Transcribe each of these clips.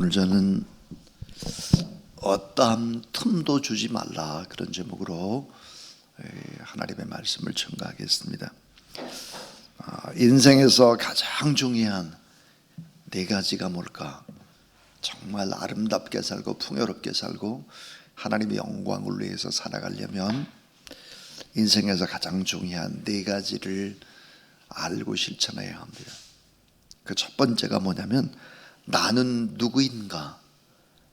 오늘 저는 어떠한 틈도 주지 말라, 그런 제목으로 하나님의 말씀을 전가하겠습니다. 인생에서 가장 중요한 네 가지가 뭘까? 정말 아름답게 살고 풍요롭게 살고 하나님의 영광을 위해서 살아가려면 인생에서 가장 중요한 네 가지를 알고 실천해야 합니다. 그 첫 번째가 뭐냐면 나는 누구인가,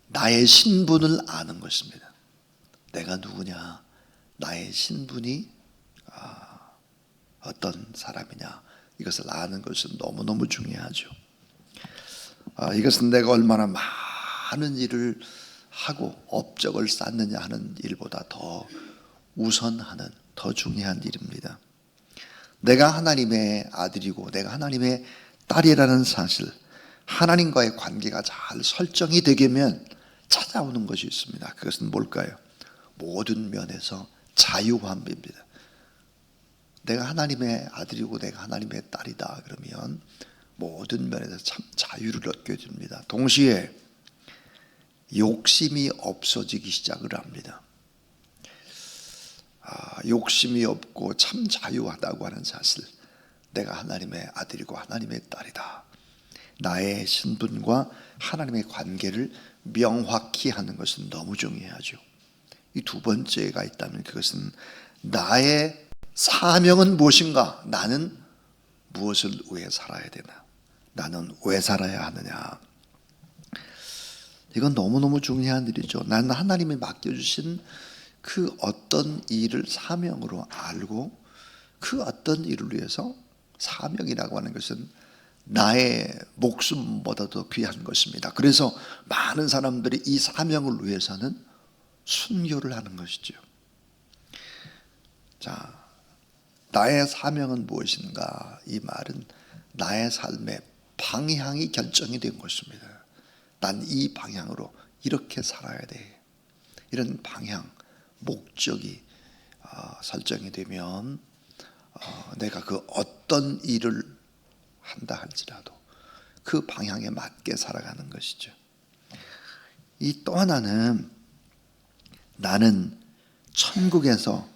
나의 신분을 아는 것입니다. 내가 누구냐, 나의 신분이 어떤 사람이냐, 이것을 아는 것은 너무너무 중요하죠. 이것은 내가 얼마나 많은 일을 하고 업적을 쌓느냐 하는 일보다 더 우선하는, 더 중요한 일입니다. 내가 하나님의 아들이고 내가 하나님의 딸이라는 사실, 하나님과의 관계가 잘 설정이 되면 찾아오는 것이 있습니다. 그것은 뭘까요? 모든 면에서 자유함입니다. 내가 하나님의 아들이고 내가 하나님의 딸이다 그러면 모든 면에서 참 자유를 얻게 됩니다. 동시에 욕심이 없어지기 시작을 합니다. 욕심이 없고 참 자유하다고 하는 사실, 내가 하나님의 아들이고 하나님의 딸이다, 나의 신분과 하나님의 관계를 명확히 하는 것은 너무 중요하죠. 이 두 번째가 있다면 그것은 나의 사명은 무엇인가, 나는 무엇을 위해 살아야 되나, 나는 왜 살아야 하느냐. 이건 너무너무 중요한 일이죠. 나는 하나님이 맡겨주신 그 어떤 일을 사명으로 알고 그 어떤 일을 위해서, 사명이라고 하는 것은 나의 목숨보다도 귀한 것입니다. 그래서 많은 사람들이 이 사명을 위해서는 순교를 하는 것이죠. 자, 나의 사명은 무엇인가? 이 말은 나의 삶의 방향이 결정이 된 것입니다. 난 이 방향으로 이렇게 살아야 돼. 이런 방향, 목적이 설정이 되면 내가 그 어떤 일을 한다 할지라도 그 방향에 맞게 살아가는 것이죠. 이 또 하나는 나는 천국에서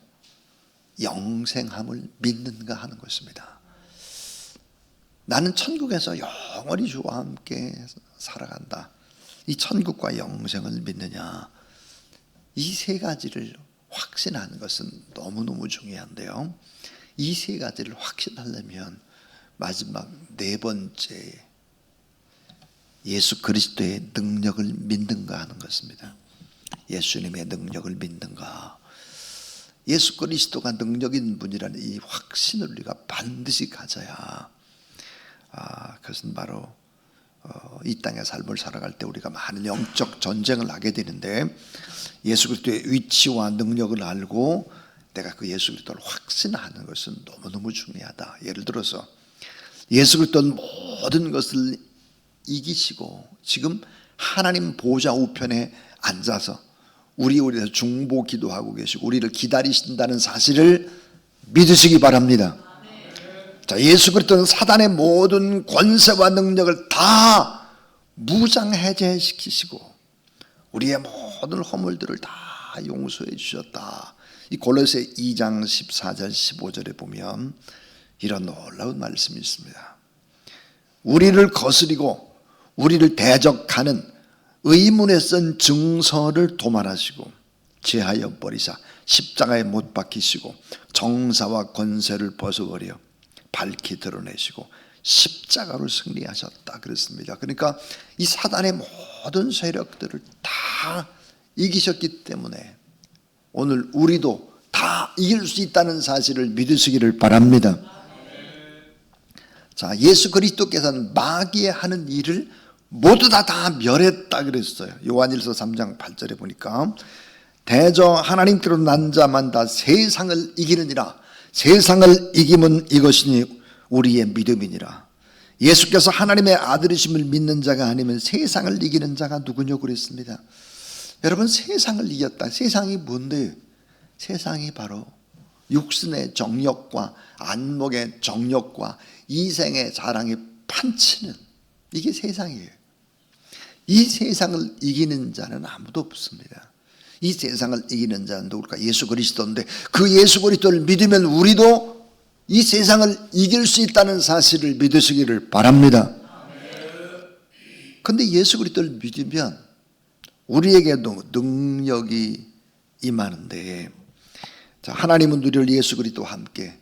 영생함을 믿는가 하는 것입니다. 나는 천국에서 영원히 주와 함께 살아간다. 이 천국과 영생을 믿느냐, 이 세 가지를 확신하는 것은 너무너무 중요한데요, 이 세 가지를 확신하려면 마지막 네 번째, 예수 그리스도의 능력을 믿는가 하는 것입니다. 예수님의 능력을 믿는가. 예수 그리스도가 능력 있는 분이라는 이 확신을 우리가 반드시 가져야, 그것은 바로 이 땅의 삶을 살아갈 때 우리가 많은 영적 전쟁을 하게 되는데, 예수 그리스도의 위치와 능력을 알고 내가 그 예수 그리스도를 확신하는 것은 너무너무 중요하다. 예를 들어서 예수 그리스도는 모든 것을 이기시고 지금 하나님 보좌 우편에 앉아서 우리에 대해서 중보 기도하고 계시고 우리를 기다리신다는 사실을 믿으시기 바랍니다. 자, 예수 그리스도는 사단의 모든 권세와 능력을 다 무장해제시키시고 우리의 모든 허물들을 다 용서해 주셨다. 이 골로새 2장 14절 15절에 보면 이런 놀라운 말씀이 있습니다. 우리를 거스리고 우리를 대적하는 의문에 쓴 증서를 도말하시고 제하여 버리사 십자가에 못 박히시고 정사와 권세를 벗어버려 밝히 드러내시고 십자가로 승리하셨다 그랬습니다. 그러니까 이 사단의 모든 세력들을 다 이기셨기 때문에 오늘 우리도 다 이길 수 있다는 사실을 믿으시기를 바랍니다. 자, 예수 그리스도께서는 마귀의 하는 일을 모두 다 멸했다 그랬어요. 요한일서 3장 8절에 보니까 대저 하나님께로 난 자만 다 세상을 이기느니라. 세상을 이김은 이것이니 우리의 믿음이니라. 예수께서 하나님의 아들이심을 믿는 자가 아니면 세상을 이기는 자가 누구냐 그랬습니다. 여러분, 세상을 이겼다. 세상이 뭔데? 세상이 바로 육신의 정욕과 안목의 정욕과 이생의 자랑에 판치는, 이게 세상이에요. 이 세상을 이기는 자는 아무도 없습니다. 이 세상을 이기는 자는 누굴까? 예수 그리스도인데 그 예수 그리스도를 믿으면 우리도 이 세상을 이길 수 있다는 사실을 믿으시기를 바랍니다. 그런데 예수 그리스도를 믿으면 우리에게도 능력이 임하는데, 자, 하나님은 우리를 예수 그리스도와 함께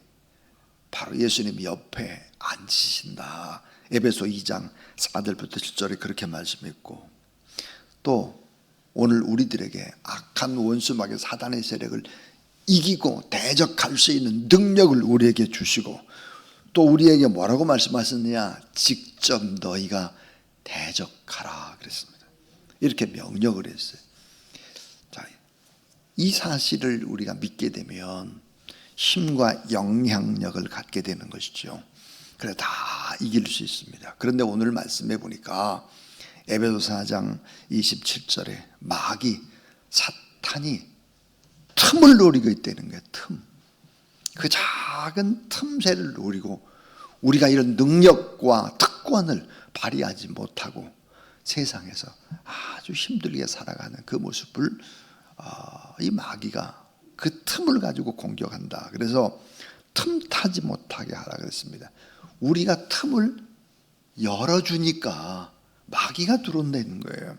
바로 예수님 옆에 앉히신다. 에베소 2장 4절부터 7절에 그렇게 말씀했고, 또 오늘 우리들에게 악한 원수 마귀 사단의 세력을 이기고 대적할 수 있는 능력을 우리에게 주시고, 또 우리에게 뭐라고 말씀하셨느냐? 직접 너희가 대적하라 그랬습니다. 이렇게 명령을 했어요. 자, 이 사실을 우리가 믿게 되면 힘과 영향력을 갖게 되는 것이죠. 그래 다 이길 수 있습니다. 그런데 오늘 말씀해 보니까 에베소 4장 27절에 마귀 사탄이 틈을 노리고 있다는 거예요. 틈. 그 작은 틈새를 노리고 우리가 이런 능력과 특권을 발휘하지 못하고 세상에서 아주 힘들게 살아가는 그 모습을 이 마귀가 그 틈을 가지고 공격한다. 그래서 틈 타지 못하게 하라 그랬습니다. 우리가 틈을 열어주니까 마귀가 들어온다는 거예요.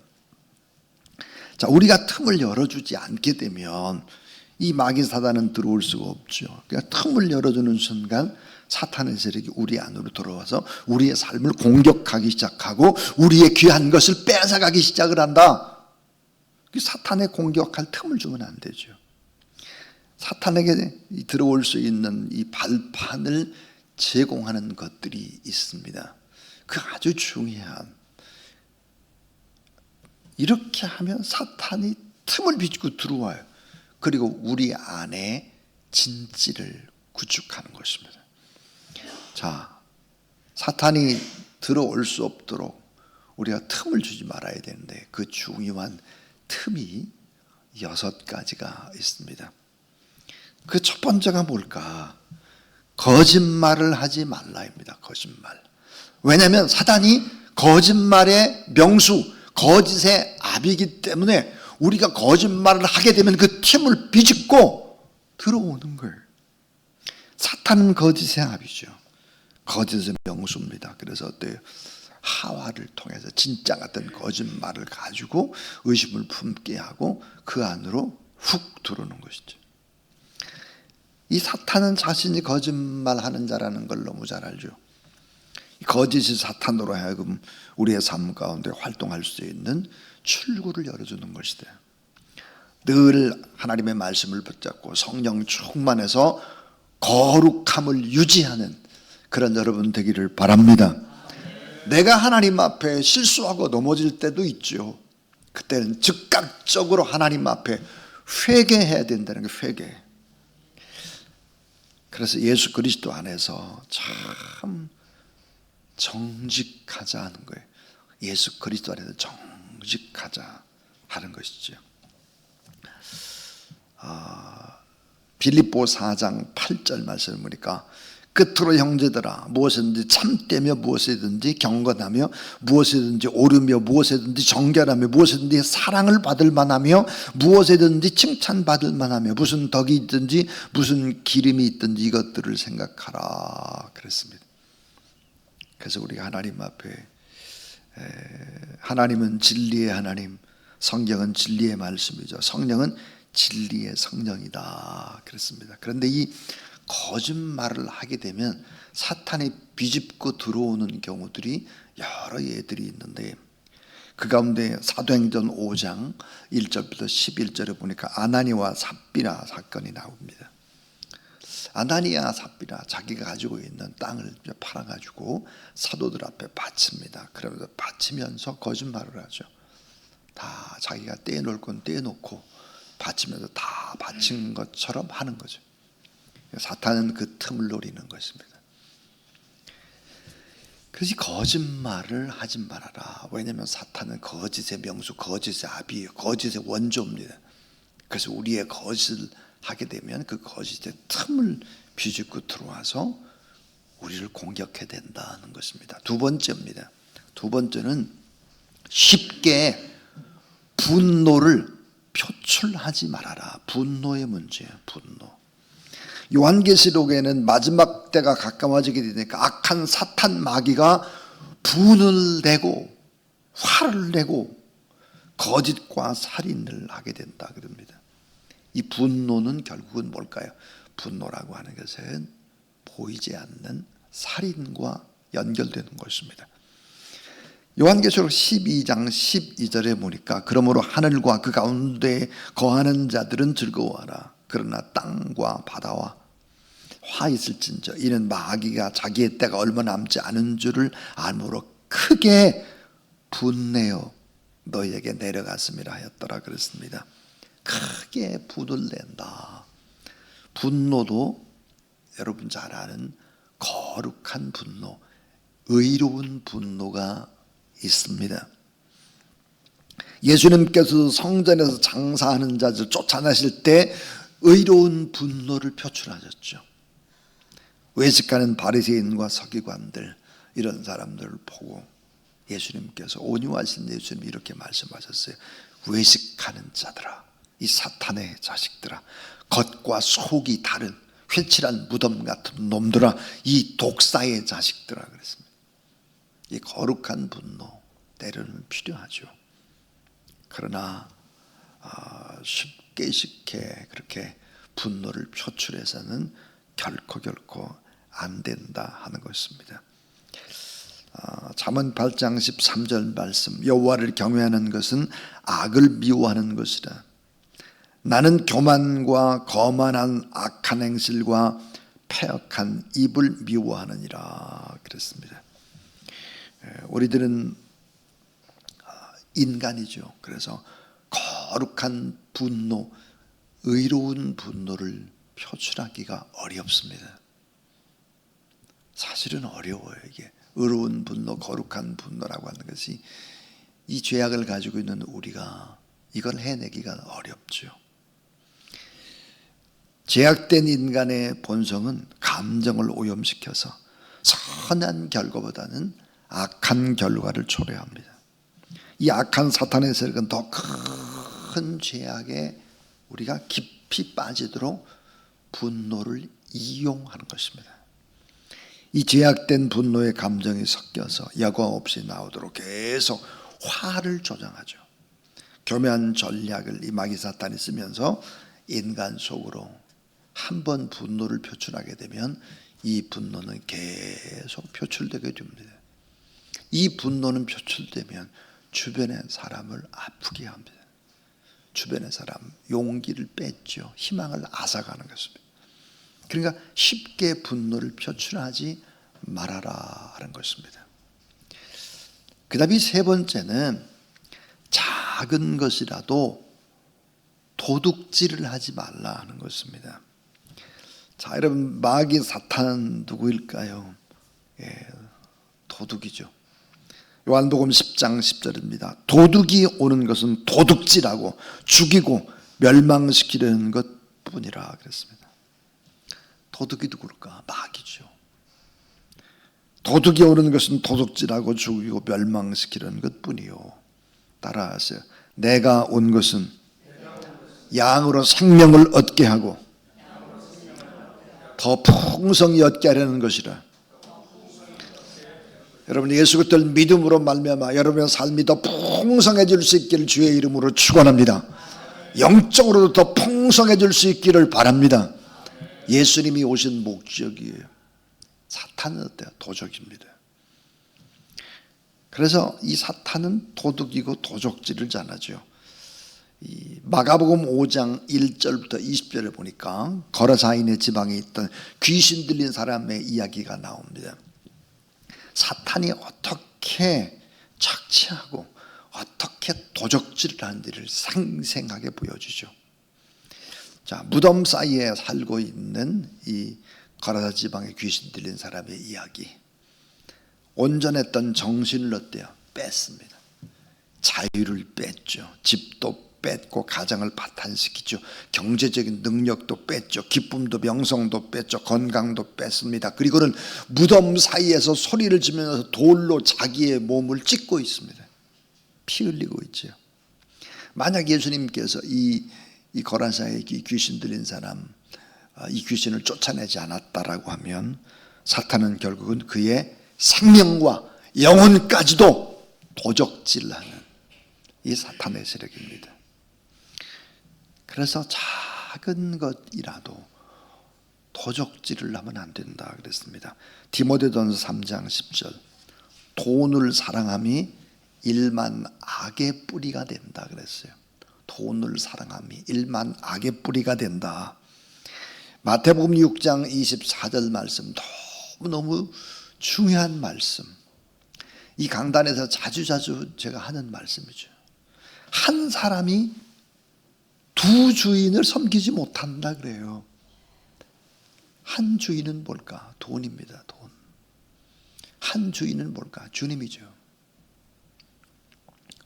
자, 우리가 틈을 열어주지 않게 되면 이 마귀 사단은 들어올 수가 없죠. 그러니까 틈을 열어주는 순간 사탄의 세력이 우리 안으로 들어와서 우리의 삶을 공격하기 시작하고 우리의 귀한 것을 뺏어가기 시작을 한다. 사탄에 공격할 틈을 주면 안 되죠. 사탄에게 들어올 수 있는 이 발판을 제공하는 것들이 있습니다. 그 아주 중요한, 이렇게 하면 사탄이 틈을 비추고 들어와요. 그리고 우리 안에 진지를 구축하는 것입니다. 자, 사탄이 들어올 수 없도록 우리가 틈을 주지 말아야 되는데 그 중요한 틈이 6가지가 있습니다. 그 첫 번째가 뭘까? 거짓말을 하지 말라입니다. 거짓말. 왜냐하면 사단이 거짓말의 명수, 거짓의 압이기 때문에 우리가 거짓말을 하게 되면 그 틈을 비집고 들어오는 거예요. 사탄은 거짓의 압이죠. 거짓의 명수입니다. 그래서 어때요? 하와를 통해서 진짜 같은 거짓말을 가지고 의심을 품게 하고 그 안으로 훅 들어오는 것이죠. 이 사탄은 자신이 거짓말하는 자라는 걸 너무 잘 알죠. 거짓이 사탄으로 하여금 우리의 삶 가운데 활동할 수 있는 출구를 열어주는 것이다. 늘 하나님의 말씀을 붙잡고 성령 충만해서 거룩함을 유지하는 그런 여러분 되기를 바랍니다. 내가 하나님 앞에 실수하고 넘어질 때도 있죠. 그때는 즉각적으로 하나님 앞에 회개해야 된다는 게 회개. 그래서 예수 그리스도 안에서 참 정직하자 하는 거예요. 예수 그리스도 안에서 정직하자 하는 것이죠. 빌립보 4장 8절 말씀을 보니까 끝으로 형제들아 무엇이든지 참되며 무엇이든지 경건하며 무엇이든지 오르며 무엇이든지 정결하며 무엇이든지 사랑을 받을 만하며 무엇이든지 칭찬받을 만하며 무슨 덕이 있든지 무슨 기름이 있든지 이것들을 생각하라 그랬습니다. 그래서 우리가 하나님 앞에 하나님은 진리의 하나님, 성경은 진리의 말씀이죠. 성령은 진리의 성령이다 그랬습니다. 그런데 이 거짓말을 하게 되면 사탄이 비집고 들어오는 경우들이 여러 예들이 있는데 그 가운데 사도행전 5장 1절부터 11절에 보니까 아나니와 삽비라 사건이 나옵니다. 아나니아 삽비라 자기가 가지고 있는 땅을 팔아가지고 사도들 앞에 바칩니다. 그러면서 바치면서 거짓말을 하죠. 다 자기가 떼놓을 건 떼놓고 바치면서 다 바친 것처럼 하는 거죠. 사탄은 그 틈을 노리는 것입니다. 그래서 거짓말을 하지 말아라. 왜냐하면 사탄은 거짓의 명수, 거짓의 압이에요. 거짓의 원조입니다. 그래서 우리의 거짓을 하게 되면 그 거짓의 틈을 비집고 들어와서 우리를 공격해야 된다는 것입니다. 두 번째입니다. 두 번째는 쉽게 분노를 표출하지 말아라. 분노의 문제예요. 분노. 요한계시록에는 마지막 때가 가까워지게 되니까 악한 사탄 마귀가 분을 내고 화를 내고 거짓과 살인을 하게 된다 그럽니다. 이 분노는 결국은 뭘까요? 분노라고 하는 것은 보이지 않는 살인과 연결되는 것입니다. 요한계시록 12장 12절에 보니까 그러므로 하늘과 그 가운데 거하는 자들은 즐거워하라. 그러나 땅과 바다와 화 있을진저 이는 마귀가 자기의 때가 얼마 남지 않은 줄을 알므로 크게 분내어 너희에게 내려갔음이라 하였더라 그랬습니다. 크게 분을 낸다. 분노도 여러분 잘 아는 거룩한 분노, 의로운 분노가 있습니다. 예수님께서 성전에서 장사하는 자들 쫓아내실 때 의로운 분노를 표출하셨죠. 외식하는 바리새인과 서기관들 이런 사람들을 보고 예수님께서 온유하신 예수님이 이렇게 말씀하셨어요. 외식하는 자들아, 이 사탄의 자식들아, 겉과 속이 다른 회칠한 무덤 같은 놈들아, 이 독사의 자식들아 그랬습니다. 이 거룩한 분노 때로는 필요하죠. 그러나 쉽게 그렇게 분노를 표출해서는 결코 안 된다 하는 것입니다. 잠언 8장 13절 말씀, 여호와를 경외하는 것은 악을 미워하는 것이라. 나는 교만과 거만한 악한 행실과 패역한 입을 미워하느니라 그랬습니다. 우리들은 인간이죠. 그래서 거룩한 분노, 의로운 분노를 표출하기가 어렵습니다. 사실은 어려워요. 이게 의로운 분노, 거룩한 분노라고 하는 것이 이 죄악을 가지고 있는 우리가 이걸 해내기가 어렵죠. 죄악된 인간의 본성은 감정을 오염시켜서 선한 결과보다는 악한 결과를 초래합니다. 이 악한 사탄의 세력은 더 큰 죄악에 우리가 깊이 빠지도록 분노를 이용하는 것입니다. 이 죄악된 분노의 감정이 섞여서 여과 없이 나오도록 계속 화를 조장하죠. 교묘한 전략을 이 마귀 사탄이 쓰면서 인간 속으로 한번 분노를 표출하게 되면 이 분노는 계속 표출되게 됩니다. 이 분노는 표출되면 주변의 사람을 아프게 합니다. 주변의 사람 용기를 뺐죠. 희망을 앗아가는 것입니다. 그러니까 쉽게 분노를 표출하지 말아라 하는 것입니다. 그 다음에 세 번째는 작은 것이라도 도둑질을 하지 말라 하는 것입니다. 자, 여러분, 마귀 사탄은 누구일까요? 도둑이죠. 요한복음 10장 10절입니다. 도둑이 오는 것은 도둑질하고 죽이고 멸망시키려는 것뿐이라 그랬습니다. 도둑이 누굴까? 마귀죠. 도둑이 오는 것은 도둑질하고 죽이고 멸망시키려는 것뿐이요. 따라하세요. 내가 온 것은 양으로 생명을 얻게 하고 더 풍성히 얻게 하려는 것이라. 여러분, 예수 그리스도를 믿음으로 말미암아 여러분의 삶이 더 풍성해질 수 있기를 주의 이름으로 축원합니다. 영적으로도 더 풍성해질 수 있기를 바랍니다. 예수님이 오신 목적이에요. 사탄은 어때요? 도적입니다. 그래서 이 사탄은 도둑이고 도적질을 잘하죠. 이 마가복음 5장 1절부터 20절을 보니까 거라사인의 지방에 있던 귀신 들린 사람의 이야기가 나옵니다. 사탄이 어떻게 착취하고 어떻게 도적질을 하는지를 생생하게 보여주죠. 자, 무덤 사이에 살고 있는 이 거라사 지방에 귀신 들린 사람의 이야기. 온전했던 정신을 어때요? 뺐습니다. 자유를 뺐죠. 집도 뺐고 가정을 파탄시키죠. 경제적인 능력도 뺐죠. 기쁨도 명성도 뺐죠. 건강도 뺐습니다. 그리고는 무덤 사이에서 소리를 지면서 돌로 자기의 몸을 찢고 있습니다. 피 흘리고 있죠. 만약 예수님께서 이 거라사의 귀신 들린 사람, 이 귀신을 쫓아내지 않았다라고 하면 사탄은 결국은 그의 생명과 영혼까지도 도적질하는 이 사탄의 세력입니다. 그래서 작은 것이라도 도적질을 하면 안 된다 그랬습니다. 디모데전서 3장 10절, 돈을 사랑함이 일만 악의 뿌리가 된다 그랬어요. 돈을 사랑함이 일만 악의 뿌리가 된다. 마태복음 6장 24절 말씀, 너무너무 중요한 말씀. 이 강단에서 자주자주 제가 하는 말씀이죠. 한 사람이 두 주인을 섬기지 못한다 그래요. 한 주인은 뭘까? 돈입니다. 돈. 한 주인은 뭘까? 주님이죠.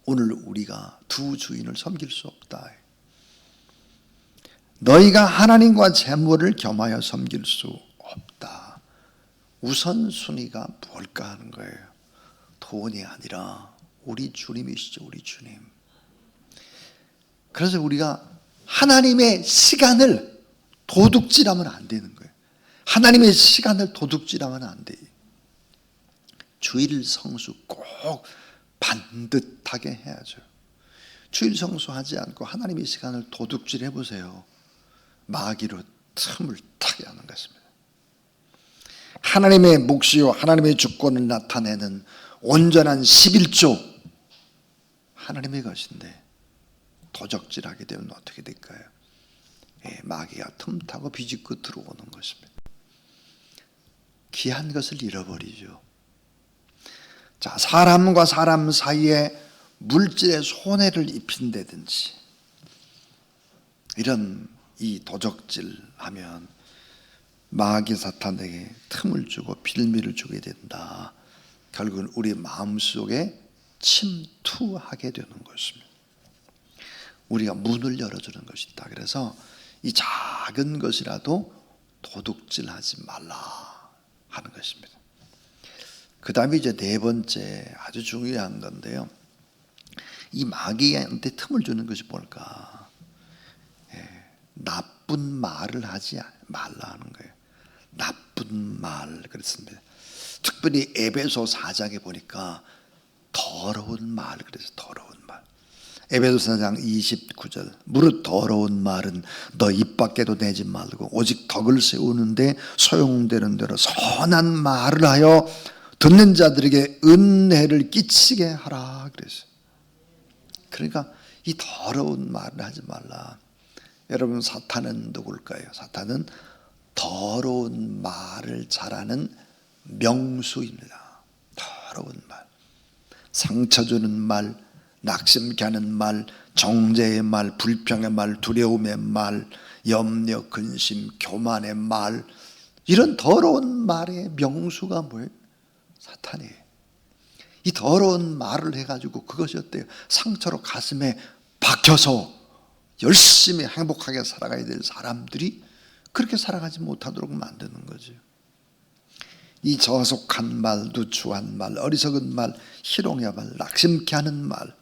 오늘 우리가 두 주인을 섬길 수 없다. 너희가 하나님과 재물을 겸하여 섬길 수 없다. 우선순위가 뭘까 하는 거예요. 돈이 아니라 우리 주님이시죠. 우리 주님. 그래서 우리가 하나님의 시간을 도둑질하면 안 되는 거예요. 하나님의 시간을 도둑질하면 안 돼요. 주일 성수 꼭 반듯하게 해야죠. 주일 성수하지 않고 하나님의 시간을 도둑질해 보세요. 마귀로 틈을 타게 하는 것입니다. 하나님의 몫이요 하나님의 주권을 나타내는 온전한 11조 하나님의 것인데 도적질하게 되면 어떻게 될까요? 마귀가 틈타고 비집고 들어오는 것입니다. 귀한 것을 잃어버리죠. 자, 사람과 사람 사이에 물질의 손해를 입힌다든지 이런 이 도적질하면 마귀 사탄에게 틈을 주고 빌미를 주게 된다. 결국은 우리 마음속에 침투하게 되는 것입니다. 우리가 문을 열어주는 것이다. 그래서 이 작은 것이라도 도둑질하지 말라 하는 것입니다. 그 다음에 이제 네 번째 아주 중요한 건데요. 이 마귀한테 틈을 주는 것이 뭘까? 나쁜 말을 하지 말라 하는 거예요. 나쁜 말 그랬습니다. 특별히 에베소 4장에 보니까 더러운 말 그래서 더러운 말. 에베소 4장 29절 무릇 더러운 말은 너 입 밖에도 내지 말고 오직 덕을 세우는데 소용되는 대로 선한 말을 하여 듣는 자들에게 은혜를 끼치게 하라 그랬어요. 그러니까 이 더러운 말을 하지 말라. 여러분 사탄은 누굴까요? 사탄은 더러운 말을 잘하는 명수입니다. 더러운 말, 상처 주는 말, 낙심케 하는 말, 정죄의 말, 불평의 말, 두려움의 말, 염려, 근심, 교만의 말, 이런 더러운 말의 명수가 뭐예요? 사탄이에요. 이 더러운 말을 해가지고 그것이 어때요? 상처로 가슴에 박혀서 열심히 행복하게 살아가야 될 사람들이 그렇게 살아가지 못하도록 만드는 거죠. 이 저속한 말, 누추한 말, 어리석은 말, 희롱의 말, 낙심케 하는 말,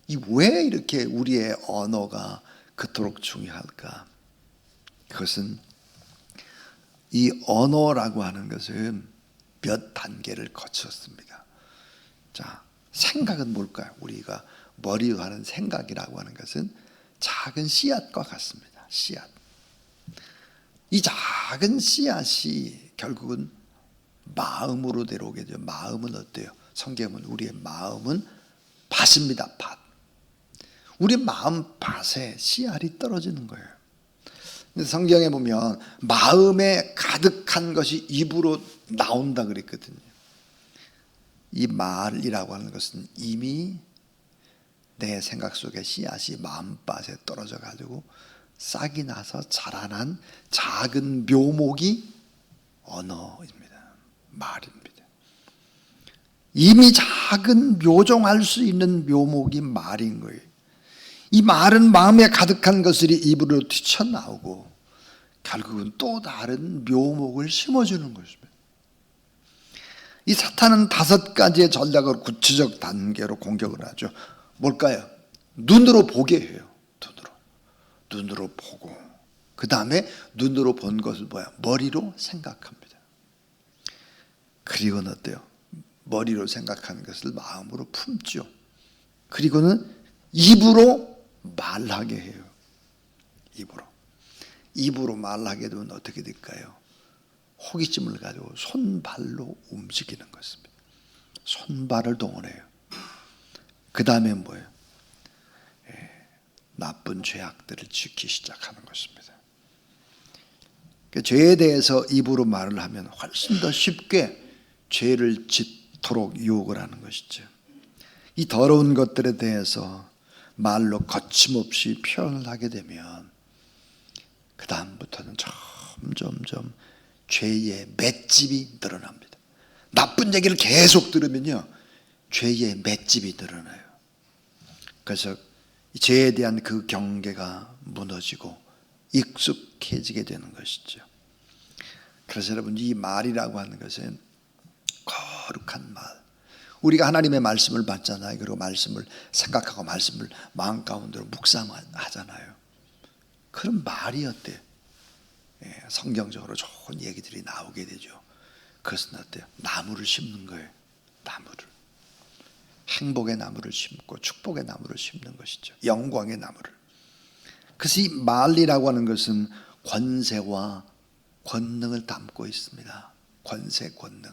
이 왜 이렇게 우리의 언어가 그토록 중요할까? 그것은 이 언어라고 하는 것은 몇 단계를 거쳤습니다. 자, 생각은 뭘까요? 우리가 머리로 하는 생각이라고 하는 것은 작은 씨앗과 같습니다. 씨앗. 이 작은 씨앗이 결국은 마음으로 내려오게 돼요. 마음은 어때요? 성경은 우리의 마음은 밭입니다. 밭. 우리 마음 밭에 씨알이 떨어지는 거예요. 성경에 보면 마음에 가득한 것이 입으로 나온다 그랬거든요. 이 말이라고 하는 것은 이미 내 생각 속에 씨앗이 마음밭에 떨어져 가지고 싹이 나서 자라난 작은 묘목이 언어입니다. 말입니다. 이미 작은 묘종할 수 있는 묘목이 말인 거예요. 이 말은 마음에 가득한 것들이 입으로 튀쳐나오고 결국은 또 다른 묘목을 심어주는 것입니다. 이 사탄은 5가지의 전략을 구체적 단계로 공격을 하죠. 뭘까요? 눈으로 보게 해요. 눈으로 보고, 그 다음에 눈으로 본 것을 뭐야? 머리로 생각합니다. 그리고는 어때요? 머리로 생각하는 것을 마음으로 품죠. 그리고는 입으로 말하게 해요. 입으로 말하게 되면 어떻게 될까요? 호기심을 가지고 손발로 움직이는 것입니다. 손발을 동원해요. 그 다음에 뭐예요? 나쁜 죄악들을 짓기 시작하는 것입니다. 죄에 대해서 입으로 말을 하면 훨씬 더 쉽게 죄를 짓도록 유혹을 하는 것이죠. 이 더러운 것들에 대해서 말로 거침없이 표현을 하게 되면 그 다음부터는 점점 죄의 맷집이 늘어납니다. 나쁜 얘기를 계속 들으면요, 죄의 맷집이 늘어나요. 그래서 죄에 대한 그 경계가 무너지고 익숙해지게 되는 것이죠. 그래서 여러분, 이 말이라고 하는 것은 거룩한 말. 우리가 하나님의 말씀을 받잖아요. 그리고 말씀을 생각하고 말씀을 마음 가운데로 묵상하잖아요. 그런 말이 어때요? 성경적으로 좋은 얘기들이 나오게 되죠. 그것은 어때요? 나무를 심는 거예요. 나무를. 행복의 나무를 심고 축복의 나무를 심는 것이죠. 영광의 나무를. 그래서 이 말이라고 하는 것은 권세와 권능을 담고 있습니다. 권세, 권능.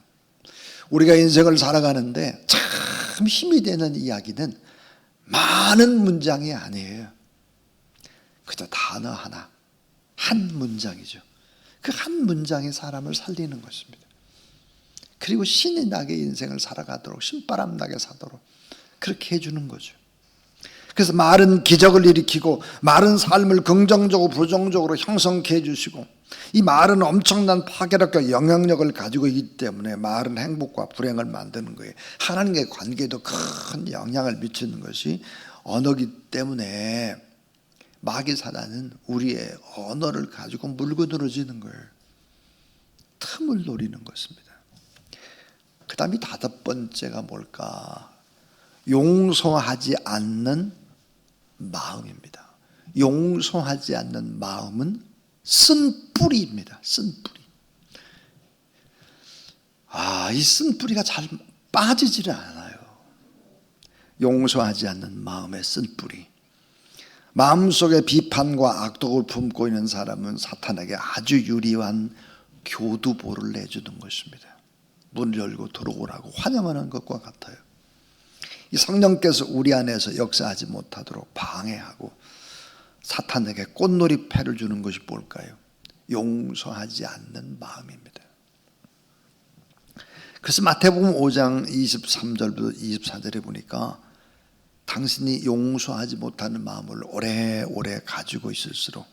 우리가 인생을 살아가는데 참 힘이 되는 이야기는 많은 문장이 아니에요. 그저 단어 하나, 한 문장이죠. 그 한 문장이 사람을 살리는 것입니다. 그리고 신이 나게 인생을 살아가도록, 신바람 나게 사도록 그렇게 해주는 거죠. 그래서 말은 기적을 일으키고, 말은 삶을 긍정적으로 부정적으로 형성케 해주시고, 이 말은 엄청난 파괴력과 영향력을 가지고 있기 때문에 말은 행복과 불행을 만드는 거예요. 하나님과의 관계에도 큰 영향을 미치는 것이 언어이기 때문에 마귀 사단은 우리의 언어를 가지고 물고 늘어지는 거예요. 틈을 노리는 것입니다. 그 다음에 5번째가 뭘까? 용서하지 않는 마음입니다. 용서하지 않는 마음은 쓴뿌리입니다. 쓴뿌리. 이 쓴뿌리가 잘 빠지지를 않아요. 용서하지 않는 마음의 쓴뿌리. 마음속에 비판과 악독을 품고 있는 사람은 사탄에게 아주 유리한 교두보를 내주는 것입니다. 문을 열고 들어오라고 환영하는 것과 같아요. 이 성령께서 우리 안에서 역사하지 못하도록 방해하고 사탄에게 꽃놀이 패를 주는 것이 뭘까요? 용서하지 않는 마음입니다. 그래서 마태복음 5장 23절부터 24절에 보니까 당신이 용서하지 못하는 마음을 오래오래 가지고 있을수록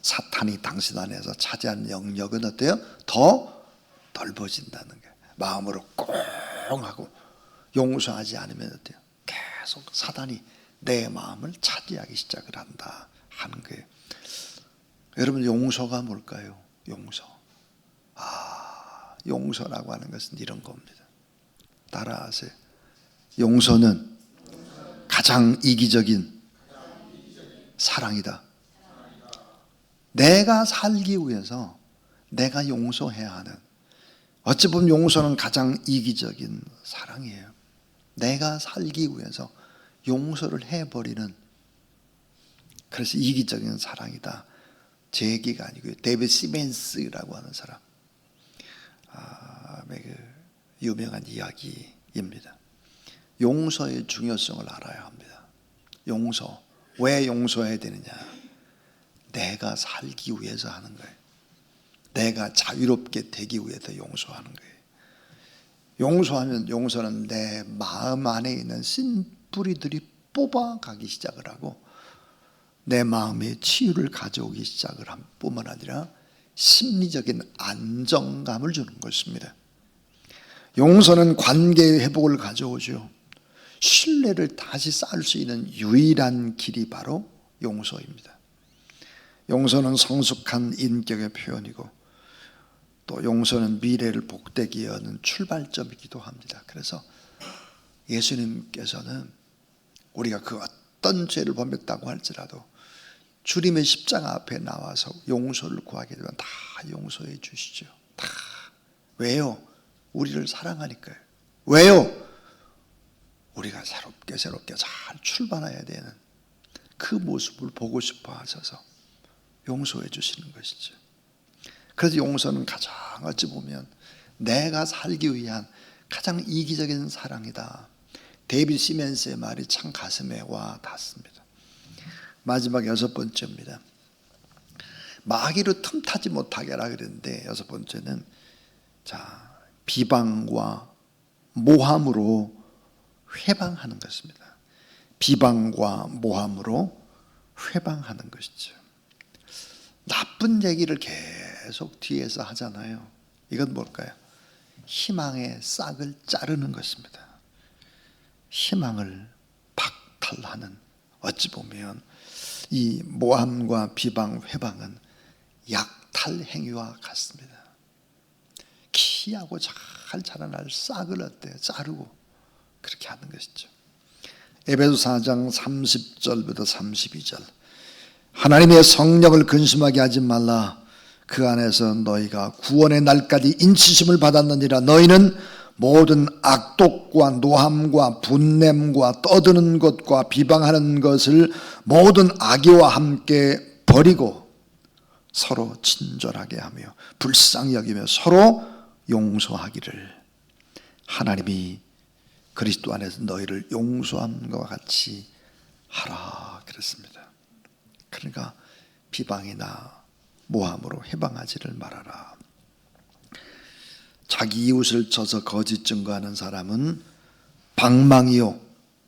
사탄이 당신 안에서 차지하는 영역은 어때요? 더 넓어진다는 거예요. 마음으로 꽁 하고 용서하지 않으면 어때요? 계속 사단이 내 마음을 차지하기 시작을 한다 하는 거예요. 여러분, 용서가 뭘까요? 용서. 용서라고 하는 것은 이런 겁니다. 따라하세요. 용서는 가장 이기적인 사랑이다. 내가 살기 위해서 내가 용서해야 하는, 어찌 보면 용서는 가장 이기적인 사랑이에요. 내가 살기 위해서 용서를 해버리는, 그래서 이기적인 사랑이다. 제 얘기가 아니고요. 데이비드 시멘스라고 하는 사람, 유명한 이야기입니다. 용서의 중요성을 알아야 합니다. 용서. 왜 용서해야 되느냐? 내가 살기 위해서 하는 거예요. 내가 자유롭게 되기 위해서 용서하는 거예요. 용서하면, 용서는 내 마음 안에 있는 쓴뿌리들이 뽑아가기 시작을 하고 내 마음에 치유를 가져오기 시작을 할 뿐만 아니라 심리적인 안정감을 주는 것입니다. 용서는 관계의 회복을 가져오죠. 신뢰를 다시 쌓을 수 있는 유일한 길이 바로 용서입니다. 용서는 성숙한 인격의 표현이고 또 용서는 미래를 복되게 여는 출발점이기도 합니다. 그래서 예수님께서는 우리가 그 어떤 죄를 범했다고 할지라도 주님의 십자가 앞에 나와서 용서를 구하게 되면 다 용서해 주시죠. 다. 왜요? 우리를 사랑하니까요. 왜요? 우리가 새롭게 잘 출발해야 되는 그 모습을 보고 싶어 하셔서 용서해 주시는 것이죠. 그래서 용서는 가장 어찌 보면 내가 살기 위한 가장 이기적인 사랑이다. 데이비드 시멘스의 말이 참 가슴에 와 닿습니다. 마지막 6번째입니다. 마귀로 틈타지 못하게 하라 그랬는데 6번째는 비방과 모함으로 회방하는 것입니다. 비방과 모함으로 회방하는 것이죠. 나쁜 얘기를 계속 뒤에서 하잖아요. 이건 뭘까요? 희망의 싹을 자르는 것입니다. 희망을 박탈하는, 어찌 보면 이 모함과 비방, 회방은 약탈 행위와 같습니다. 키하고 잘 자라날 싹을 어때요? 자르고 그렇게 하는 것이죠. 에베소 4장 30절부터 32절. 하나님의 성령을 근심하게 하지 말라. 그 안에서 너희가 구원의 날까지 인치심을 받았느니라. 너희는 모든 악독과 노함과 분냄과 떠드는 것과 비방하는 것을 모든 악의와 함께 버리고 서로 친절하게 하며 불쌍히 여기며 서로 용서하기를 하나님이 그리스도 안에서 너희를 용서한 것과 같이 하라 그랬습니다. 그러니까 비방이나 모함으로 해방하지를 말아라. 자기 이웃을 쳐서 거짓 증거하는 사람은 방망이요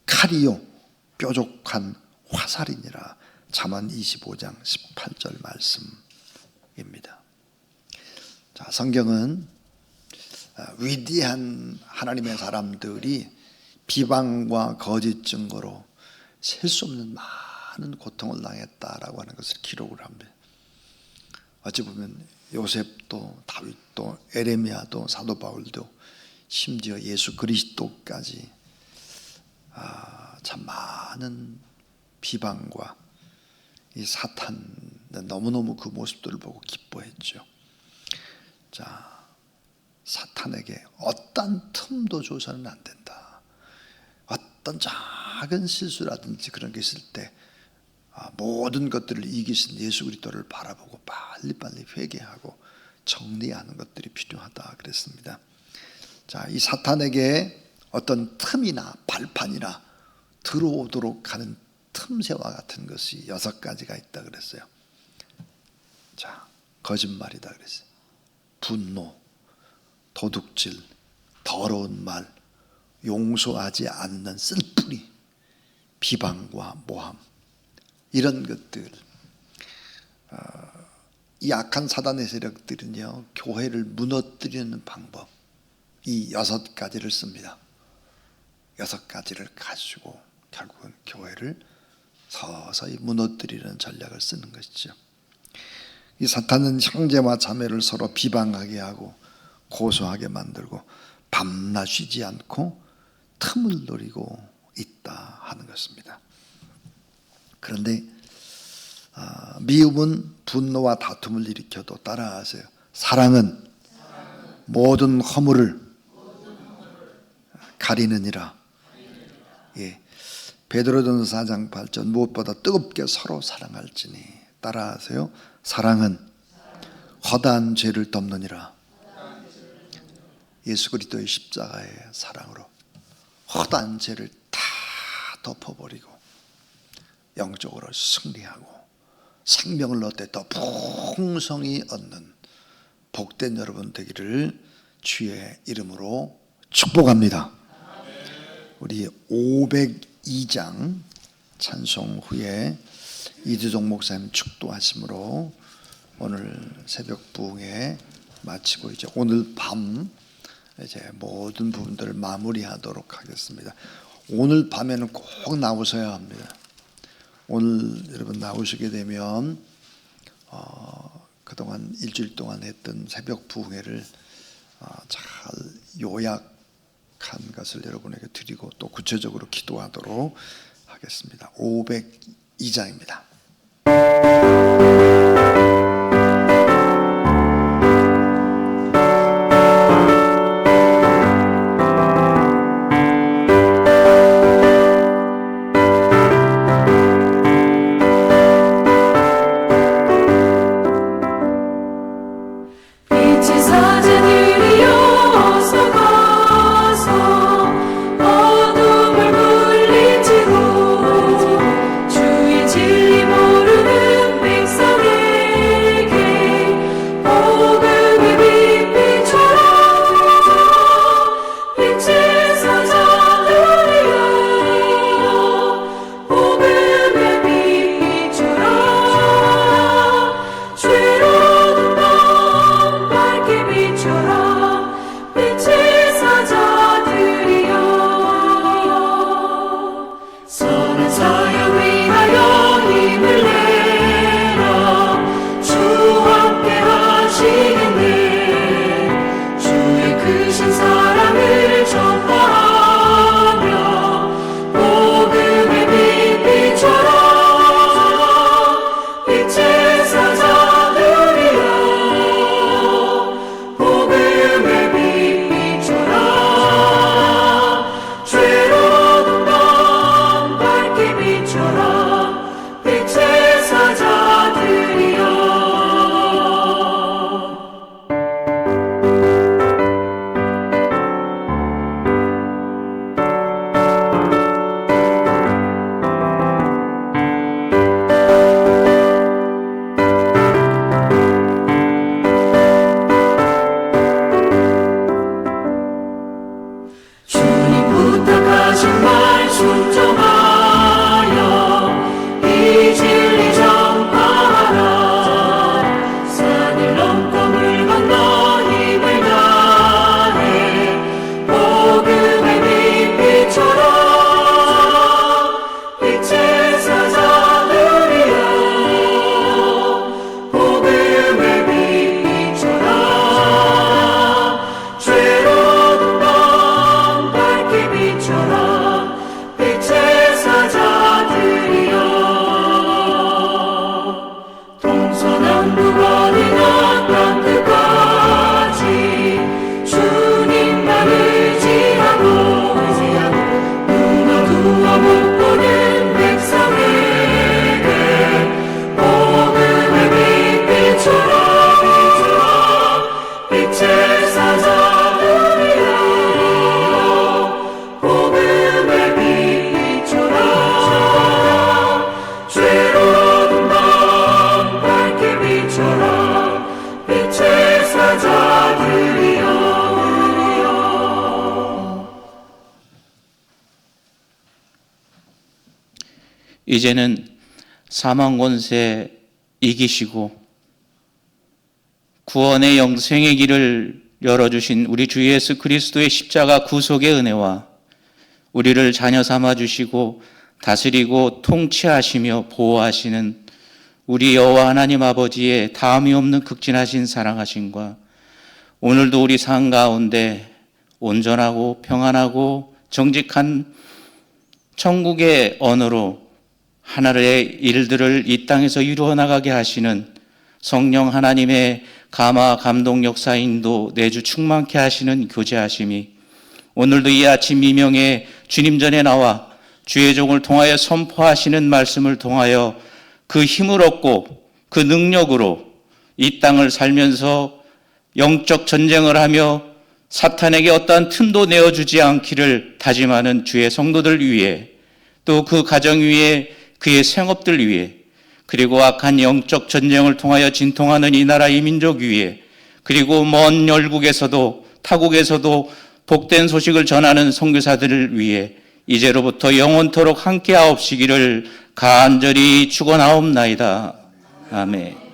칼이요 뾰족한 화살이니라. 잠언 25장 18절 말씀입니다. 성경은 위대한 하나님의 사람들이 비방과 거짓 증거로 셀 수 없는 많은 고통을 당했다라고 하는 것을 기록을 합니다. 어찌 보면 요셉도 다윗도 에레미야도 사도 바울도 심지어 예수 그리스도까지 참 많은 비방과 이 사탄은 너무너무 그 모습들을 보고 기뻐했죠. 사탄에게 어떤 틈도 줘서는 안 된다. 어떤 작은 실수라든지 그런 게 있을 때 모든 것들을 이기신 예수 그리스도를 바라보고 빨리빨리 회개하고 정리하는 것들이 필요하다 그랬습니다. 이 사탄에게 어떤 틈이나 발판이나 들어오도록 하는 틈새와 같은 것이 6가지가 있다 그랬어요. 거짓말이다 그랬어요. 분노, 도둑질, 더러운 말, 용서하지 않는 쓸풀이, 비방과 모함, 이런 것들. 이 악한 사단의 세력들은요, 교회를 무너뜨리는 방법, 이 6가지를 씁니다. 6가지를 가지고 결국은 교회를 서서히 무너뜨리는 전략을 쓰는 것이죠. 이 사탄은 형제와 자매를 서로 비방하게 하고 고소하게 만들고 밤낮 쉬지 않고 틈을 노리고 있다 하는 것입니다. 그런데 미움은 분노와 다툼을 일으켜도 따라하세요. 사랑은 모든 허물을 가리느니라. 예. 베드로전서 4장 8절 무엇보다 뜨겁게 서로 사랑할지니. 따라하세요. 사랑은 허다한 죄를 덮느니라. 예수 그리스도의 십자가의 사랑으로 허다한 죄를 다 덮어버리고 영적으로 승리하고 생명을 얻되 더 풍성히 얻는 복된 여러분 되기를 주의 이름으로 축복합니다. 우리 502장 찬송 후에 이두종 목사님 축도하심으로 오늘 새벽 부흥회 마치고 이제 오늘 밤 이제 모든 부분들을 마무리하도록 하겠습니다. 오늘 밤에는 꼭 나오셔야 합니다. 오늘 여러분 나오시게 되면 그동안 일주일 동안 했던 새벽 부흥회를 잘 요약한 것을 여러분에게 드리고 또 구체적으로 기도하도록 하겠습니다. 502장입니다. 이제는 사망 권세 이기시고 구원의 영생의 길을 열어주신 우리 주 예수 그리스도의 십자가 구속의 은혜와 우리를 자녀 삼아주시고 다스리고 통치하시며 보호하시는 우리 여호와 하나님 아버지의 다함이 없는 극진하신 사랑하심과 오늘도 우리 삶 가운데 온전하고 평안하고 정직한 천국의 언어로 하나의 일들을 이 땅에서 이루어 나가게 하시는 성령 하나님의 감화 감동 역사 인도 내주 충만케 하시는 교제하심이 오늘도 이 아침 미명에 주님 전에 나와 주의 종을 통하여 선포하시는 말씀을 통하여 그 힘을 얻고 그 능력으로 이 땅을 살면서 영적 전쟁을 하며 사탄에게 어떠한 틈도 내어주지 않기를 다짐하는 주의 성도들 위해 또 그 가정 위에 그의 생업들 위해 그리고 악한 영적 전쟁을 통하여 진통하는 이 나라 이 민족 위에 그리고 먼 열국에서도 타국에서도 복된 소식을 전하는 선교사들을 위해 이제로부터 영원토록 함께하옵시기를 간절히 축원하옵나이다. 아멘.